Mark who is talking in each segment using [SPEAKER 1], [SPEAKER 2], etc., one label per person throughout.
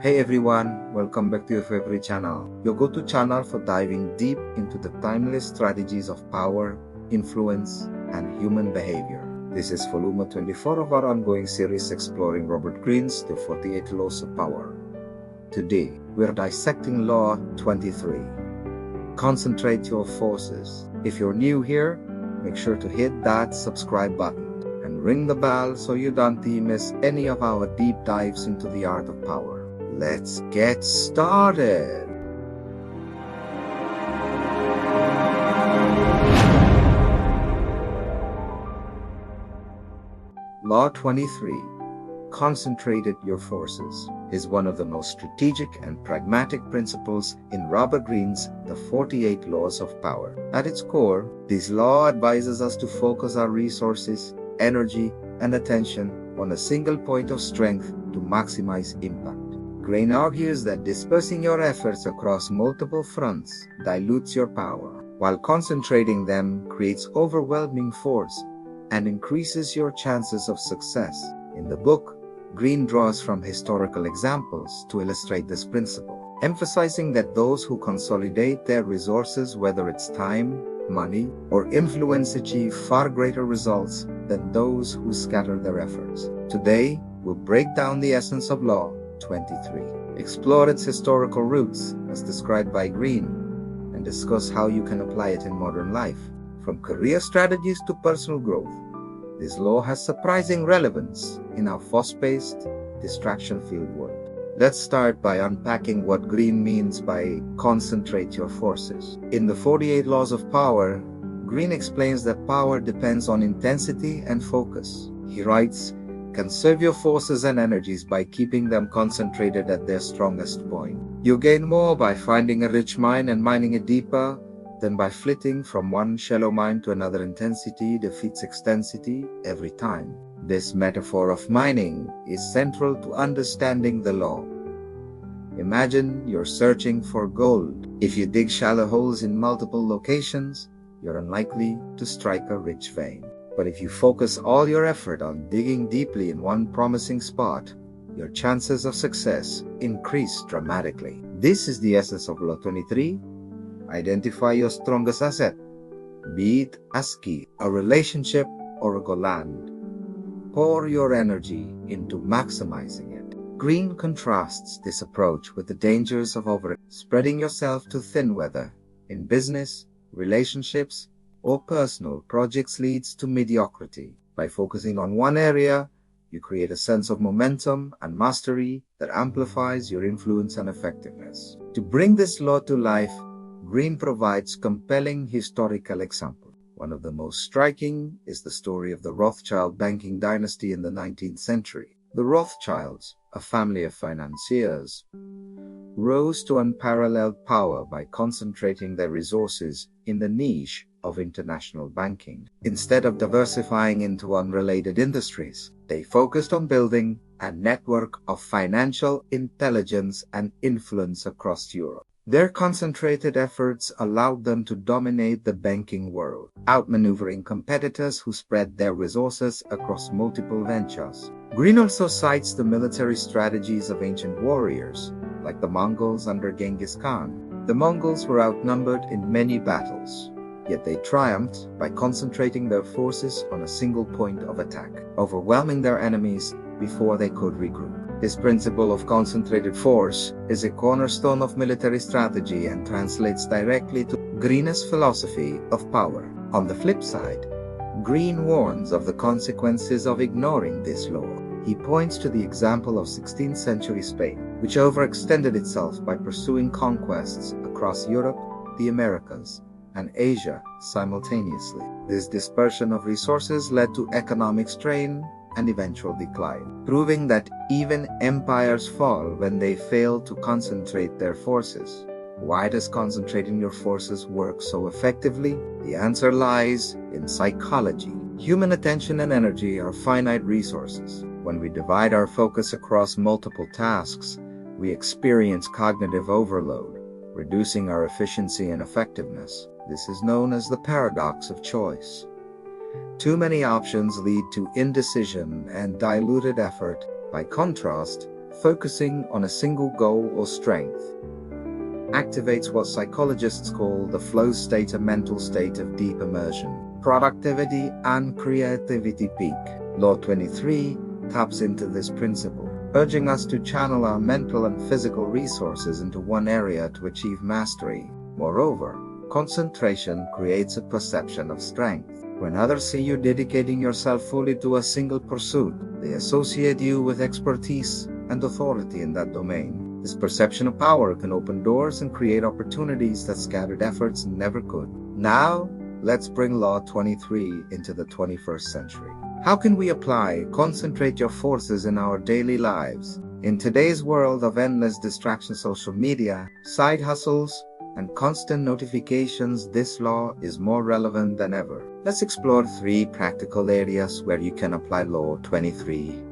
[SPEAKER 1] Hey everyone, welcome back to your favorite channel, your go-to channel for diving deep into the timeless strategies of power, influence, and human behavior. This is volume 24 of our ongoing series exploring Robert Greene's The 48 Laws of Power. Today, we're dissecting Law 23. Concentrate your forces. If you're new here, make sure to hit that subscribe button and ring the bell so you don't miss any of our deep dives into the art of power. Let's get started. Law 23. Concentrated your forces is one of the most strategic and pragmatic principles in Robert Greene's The 48 Laws of Power. At its core, this law advises us to focus our resources, energy, and attention on a single point of strength to maximize impact. Greene argues that dispersing your efforts across multiple fronts dilutes your power, while concentrating them creates overwhelming force and increases your chances of success. In the book, Greene draws from historical examples to illustrate this principle, emphasizing that those who consolidate their resources, whether it's time, money, or influence, achieve far greater results than those who scatter their efforts. Today, we'll break down the essence of Law 23, explore its historical roots as described by Greene, and discuss how you can apply it in modern life. From career strategies to personal growth, this law has surprising relevance in our fast-paced, distraction-filled world. Let's start by unpacking what Greene means by concentrate your forces. In the 48 Laws of Power, Greene explains that power depends on intensity and focus. He writes, "Conserve your forces and energies by keeping them concentrated at their strongest point. You gain more by finding a rich mine and mining it deeper than by flitting from one shallow mine to another. Intensity defeats extensity every time." This metaphor of mining is central to understanding the law. Imagine you're searching for gold. If you dig shallow holes in multiple locations, you're unlikely to strike a rich vein. But if you focus all your effort on digging deeply in one promising spot, your chances of success increase dramatically. This is the essence of Law 23. Identify your strongest asset, be it a skill, a relationship, or a land. Pour your energy into maximizing it. Greene contrasts this approach with the dangers of spreading yourself too thin, whether in business, relationships, or personal projects leads to mediocrity. By focusing on one area, you create a sense of momentum and mastery that amplifies your influence and effectiveness. To bring this law to life, Greene provides compelling historical examples. One of the most striking is the story of the Rothschild banking dynasty in the 19th century. The Rothschilds, a family of financiers, rose to unparalleled power by concentrating their resources in the niche of international banking. Instead of diversifying into unrelated industries, they focused on building a network of financial intelligence and influence across Europe. Their concentrated efforts allowed them to dominate the banking world, outmaneuvering competitors who spread their resources across multiple ventures. Greene also cites the military strategies of ancient warriors, like the Mongols under Genghis Khan. The Mongols were outnumbered in many battles, yet they triumphed by concentrating their forces on a single point of attack, overwhelming their enemies before they could regroup. This principle of concentrated force is a cornerstone of military strategy and translates directly to Greene's philosophy of power. On the flip side, Greene warns of the consequences of ignoring this law. He points to the example of 16th century Spain, which overextended itself by pursuing conquests across Europe, the Americas, and Asia simultaneously. This dispersion of resources led to economic strain and eventual decline, proving that even empires fall when they fail to concentrate their forces. Why does concentrating your forces work so effectively? The answer lies in psychology. Human attention and energy are finite resources. When we divide our focus across multiple tasks, we experience cognitive overload, reducing our efficiency and effectiveness. This is known as the paradox of choice. Too many options lead to indecision and diluted effort. By contrast, Focusing on a single goal or strength activates what psychologists call the flow state, a mental state of deep immersion. Productivity and creativity peak. Law 23 taps into this principle, urging us to channel our mental and physical resources into one area to achieve mastery. Moreover, concentration creates a perception of strength. When others see you dedicating yourself fully to a single pursuit, they associate you with expertise and authority in that domain. This perception of power can open doors and create opportunities that scattered efforts never could. Now, let's bring Law 23 into the 21st century. How can we apply concentrate your forces in our daily lives? In today's world of endless distraction, social media, side hustles, and constant notifications, this law is more relevant than ever. Let's explore 3 practical areas where you can apply Law 23.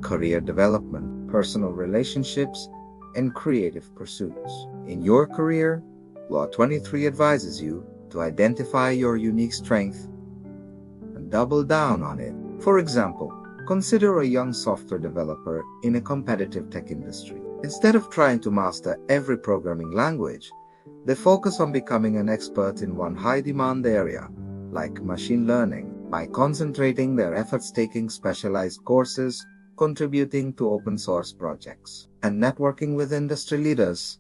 [SPEAKER 1] Career development, personal relationships, and creative pursuits. In your career, Law 23 advises you to identify your unique strength and double down on it. For example, consider a young software developer in a competitive tech industry. Instead of trying to master every programming language, they focus on becoming an expert in one high-demand area, like machine learning. By concentrating their efforts, taking specialized courses, contributing to open-source projects, and networking with industry leaders,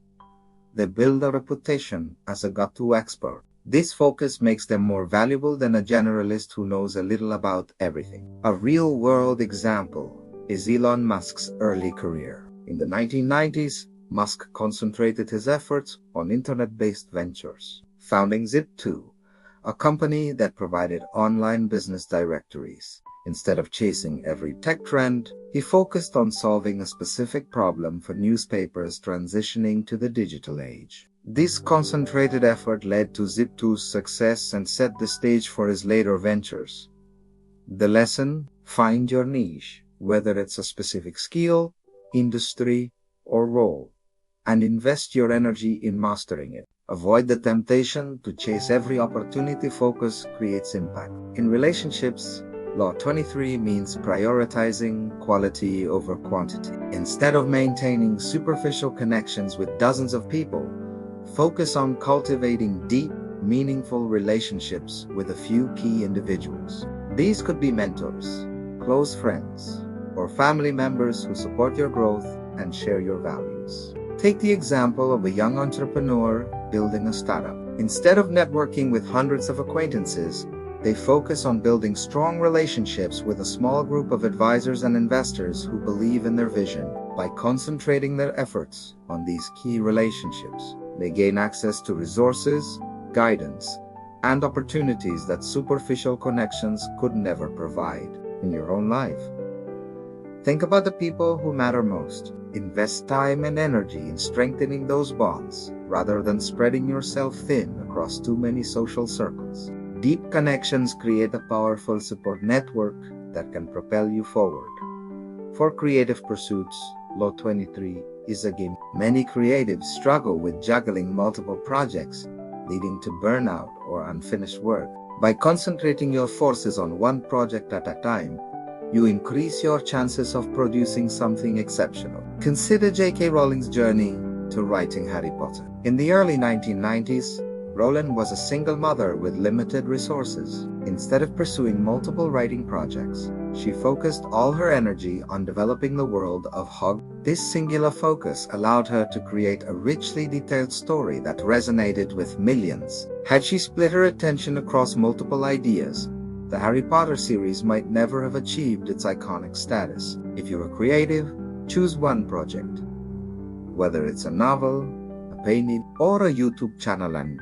[SPEAKER 1] they build a reputation as a go-to expert. This focus makes them more valuable than a generalist who knows a little about everything. A real-world example is Elon Musk's early career. In the 1990s, Musk concentrated his efforts on internet-based ventures, founding Zip2, a company that provided online business directories. Instead of chasing every tech trend, he focused on solving a specific problem for newspapers transitioning to the digital age. This concentrated effort led to Zip2's success and set the stage for his later ventures. The lesson: find your niche, whether it's a specific skill, industry, or role, and invest your energy in mastering it. Avoid the temptation to chase every opportunity. Focus creates impact. In relationships, Law 23 means prioritizing quality over quantity. Instead of maintaining superficial connections with dozens of people, focus on cultivating deep, meaningful relationships with a few key individuals. These could be mentors, close friends, or family members who support your growth and share your values. Take the example of a young entrepreneur building a startup. Instead of networking with hundreds of acquaintances, they focus on building strong relationships with a small group of advisors and investors who believe in their vision. By concentrating their efforts on these key relationships, they gain access to resources, guidance, and opportunities that superficial connections could never provide. In your own life, think about the people who matter most. Invest time and energy in strengthening those bonds rather than spreading yourself thin across too many social circles. Deep connections create a powerful support network that can propel you forward. For creative pursuits, Law 23 is a game. Many creatives struggle with juggling multiple projects, leading to burnout or unfinished work. By concentrating your forces on one project at a time, you increase your chances of producing something exceptional. Consider J.K. Rowling's journey to writing Harry Potter. In the early 1990s, Rowling was a single mother with limited resources. Instead of pursuing multiple writing projects, she focused all her energy on developing the world of Hogwarts. This singular focus allowed her to create a richly detailed story that resonated with millions. Had she split her attention across multiple ideas, the Harry Potter series might never have achieved its iconic status. If you're a creative, choose one project. Whether it's a novel, a painting, or a YouTube channel, and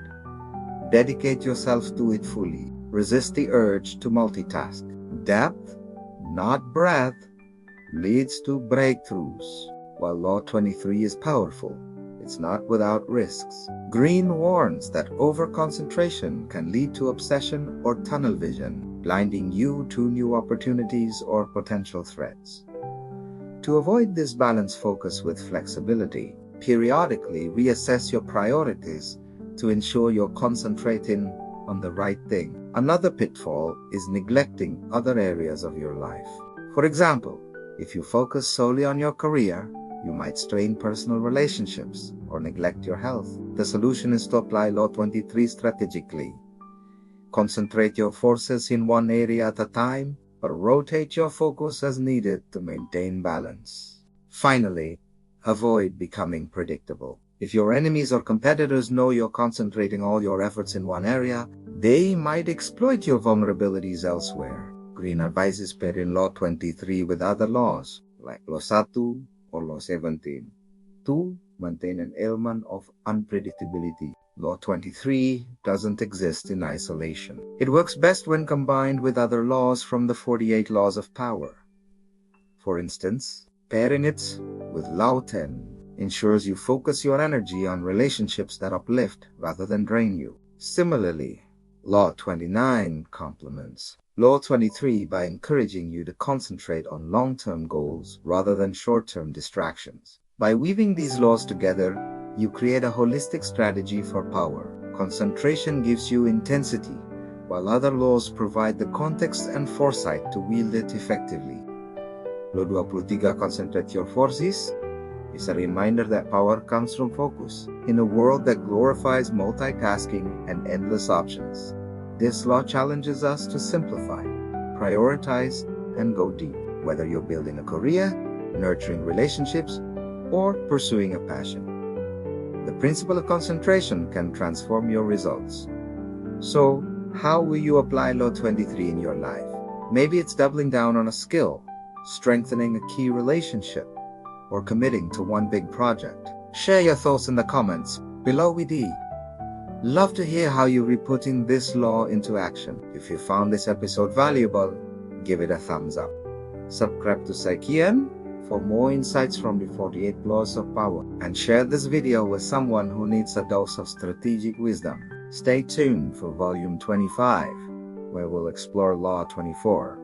[SPEAKER 1] dedicate yourself to it fully. Resist the urge to multitask. Depth, not breadth, leads to breakthroughs. While Law 23 is powerful, it's not without risks. Greene warns that overconcentration can lead to obsession or tunnel vision, blinding you to new opportunities or potential threats. To avoid this balanced focus with flexibility, periodically reassess your priorities to ensure you're concentrating on the right thing. Another pitfall is neglecting other areas of your life. For example, If you focus solely on your career, you might strain personal relationships or neglect your health. The solution is to apply Law 23 strategically. Concentrate your forces in one area at a time, but rotate your focus as needed to maintain balance. Finally, avoid becoming predictable. If your enemies or competitors know you're concentrating all your efforts in one area, they might exploit your vulnerabilities elsewhere. Greene advises pairing Law 23 with other laws, like Law 1 or Law 17, to maintain an element of unpredictability. Law 23 doesn't exist in isolation. It works best when combined with other laws from the 48 laws of power. For instance, pairing it with Law 10 ensures you focus your energy on relationships that uplift rather than drain you. Similarly, Law 29 complements Law 23 by encouraging you to concentrate on long-term goals rather than short-term distractions. By weaving these laws together, you create a holistic strategy for power. Concentration gives you intensity, while other laws provide the context and foresight to wield it effectively. Law 23 Concentrate Your Forces is a reminder that power comes from focus. In a world that glorifies multitasking and endless options, this law challenges us to simplify, prioritize, and go deep. Whether you're building a career, nurturing relationships, or pursuing a passion, the principle of concentration can transform your results. So, how will you apply Law 23 in your life? Maybe it's doubling down on a skill, strengthening a key relationship, or committing to one big project. Share your thoughts in the comments below with me. Love to hear how you're putting this law into action. If you found this episode valuable, give it a thumbs up. Subscribe to Psychiant for more insights from the 48 laws of power, and share this video with someone who needs a dose of strategic wisdom. Stay tuned for Volume 25, where we'll explore Law 24.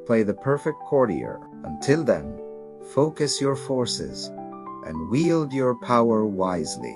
[SPEAKER 1] Play the perfect courtier. Until then, focus your forces and wield your power wisely.